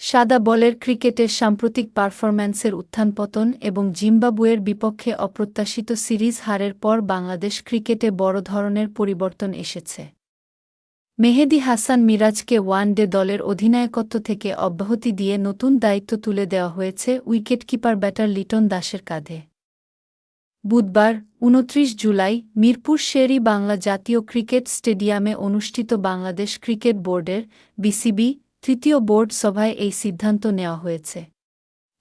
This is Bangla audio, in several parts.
সাদা বলের ক্রিকেটের সাম্প্রতিক পারফরম্যান্সের উত্থান-পতন এবং জিম্বাবুয়ের বিপক্ষে অপ্রত্যাশিত সিরিজ হারের পর বাংলাদেশ ক্রিকেটে বড় ধরনের পরিবর্তন এসেছে। মেহেদী হাসান মিরাজকে ওয়ান-ডে দলের অধিনায়কত্ব থেকে অব্যাহতি দিয়ে নতুন দায়িত্ব তুলে দেওয়া হয়েছে উইকেটকিপার ব্যাটার লিটন দাসের কাঁধে। বুধবার ২৯ জুলাই মিরপুর শের-ই-বাংলা জাতীয় ক্রিকেট স্টেডিয়ামে অনুষ্ঠিত বাংলাদেশ ক্রিকেট বোর্ডের বিসিবি তৃতীয় বোর্ড সভায় এই সিদ্ধান্ত নেওয়া হয়েছে।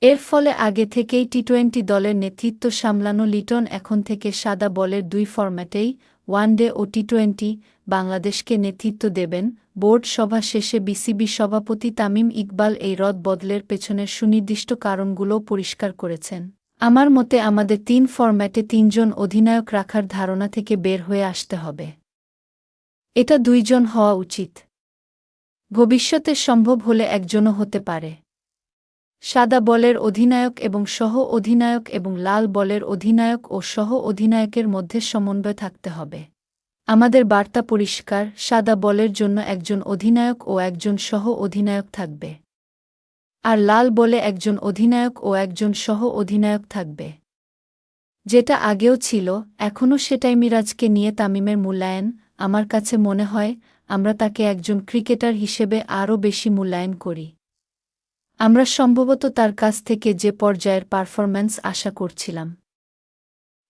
এর ফলে আগে থেকেই টি-টোয়েন্টি দলের নেতৃত্ব সামলানো লিটন এখন থেকে সাদা বলের দুই ফরম্যাটেই ওয়ান-ডে ও টি-টোয়েন্টি বাংলাদেশকে নেতৃত্ব দেবেন। বোর্ড সভা শেষে বিসিবি সভাপতি তামিম ইকবাল এই রদ-বদলের পেছনের সুনির্দিষ্ট কারণগুলোও পরিষ্কার করেছেন। আমার মতে আমাদের তিন ফরম্যাটে তিনজন অধিনায়ক রাখার ধারণা থেকে বের হয়ে আসতে হবে। এটা দুইজন হওয়া উচিত। ভবিষ্যতে সম্ভব হলে একজনও হতে পারে। সাদা বলের অধিনায়ক এবং সহ-অধিনায়ক এবং লাল বলের অধিনায়ক ও সহ-অধিনায়কের মধ্যে সমন্বয় থাকতে হবে। আমাদের বার্তা পরিষ্কার, সাদা বলের জন্য একজন অধিনায়ক ও একজন সহ-অধিনায়ক থাকবে। আর লাল বলে একজন অধিনায়ক ও একজন সহ-অধিনায়ক থাকবে। যেটা আগেও ছিল, এখনও সেটাই। মিরাজকে নিয়ে তামিমের মূল্যায়ন, আমার কাছে মনে হয় আমরা তাকে একজন ক্রিকেটার হিসেবে আরও বেশি মূল্যায়ন করি। আমরা সম্ভবত তার কাছ থেকে যে পর্যায়ের পারফরম্যান্স আশা করছিলাম।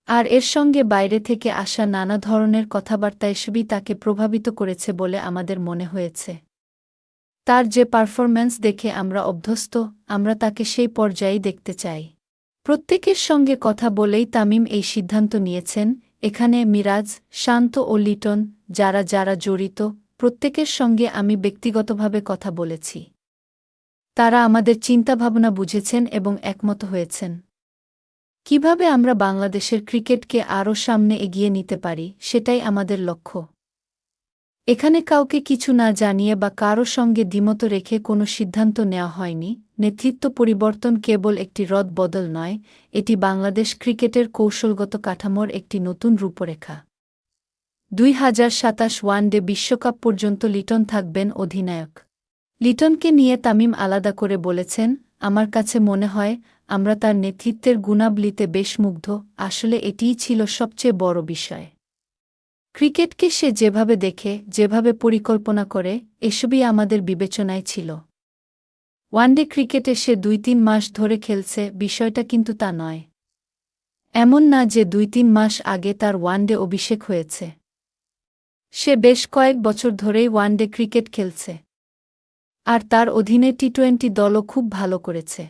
আর এর সঙ্গে বাইরে থেকে আসা নানা ধরনের কথাবার্তা এসবই তাকে প্রভাবিত করেছে বলে আমাদের মনে হয়েছে। তার যে পারফরম্যান্স দেখে আমরা অভ্যস্ত, আমরা তাকে সেই পর্যায়েই দেখতে চাই। প্রত্যেকের সঙ্গে কথা বলেই তামিম এই সিদ্ধান্ত নিয়েছেন। এখানে মিরাজ, শান্ত ও লিটন যারা যারা জড়িত, প্রত্যেকের সঙ্গে আমি ব্যক্তিগতভাবে কথা বলেছি। তারা আমাদের চিন্তাভাবনা বুঝেছেন এবং একমত হয়েছেন। কিভাবে আমরা বাংলাদেশের ক্রিকেটকে আরও সামনে এগিয়ে নিতে পারি, সেটাই আমাদের লক্ষ্য। এখানে কাউকে কিছু না জানিয়ে বা কারও সঙ্গে দ্বিমত রেখে কোনো সিদ্ধান্ত নেওয়া হয়নি। নেতৃত্ব পরিবর্তন কেবল একটি রদ-বদল নয়, এটি বাংলাদেশ ক্রিকেটের কৌশলগত কাঠামোর একটি নতুন রূপরেখা। ২০২৭ ওয়ান-ডে বিশ্বকাপ পর্যন্ত লিটন থাকবেন অধিনায়ক। লিটনকে নিয়ে তামিম আলাদা করে বলেছেন, আমার কাছে মনে হয় আমরা তার নেতৃত্বের গুণাবলিতে বেশ মুগ্ধ। আসলে এটিই ছিল সবচেয়ে বড় বিষয়। ক্রিকেটকে সে যেভাবে দেখে, যেভাবে পরিকল্পনা করে, এসবই আমাদের বিবেচনায় ছিল। ওয়ানডে ক্রিকেটে সে ২-৩ মাস ধরে খেলছে, বিষয়টা কিন্তু তা নয়। এমন না যে ২-৩ মাস আগে তার ওয়ানডে অভিষেক হয়েছে। সে বেশ কয়েক বছর ধরেই ওয়ানডে ক্রিকেট খেলছে। আর তার অধীনে টি-টোয়েন্টি দলও খুব ভালো করেছে।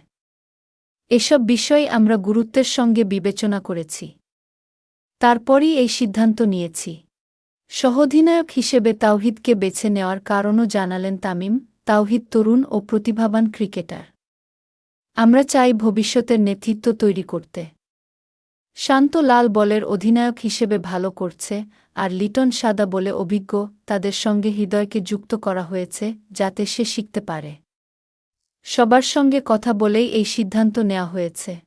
এসব বিষয় আমরা গুরুত্বের সঙ্গে বিবেচনা করেছি। তারপরই এই সিদ্ধান্ত নিয়েছি। সহ-অধিনায়ক হিসেবে তাওহিদকে বেছে নেওয়ার কারণও জানালেন তামিম। তাওহিদ তরুণ ও প্রতিভাবান ক্রিকেটার। আমরা চাই ভবিষ্যতের নেতৃত্ব তৈরি করতে। শান্ত লাল বলের অধিনায়ক হিসেবে ভালো করছে, আর লিটন সাদা বলে অভিজ্ঞ। তাদের সঙ্গে হৃদয়কে যুক্ত করা হয়েছে যাতে সে শিখতে পারে। সবার সঙ্গে কথা বলেই এই সিদ্ধান্ত নেওয়া হয়েছে।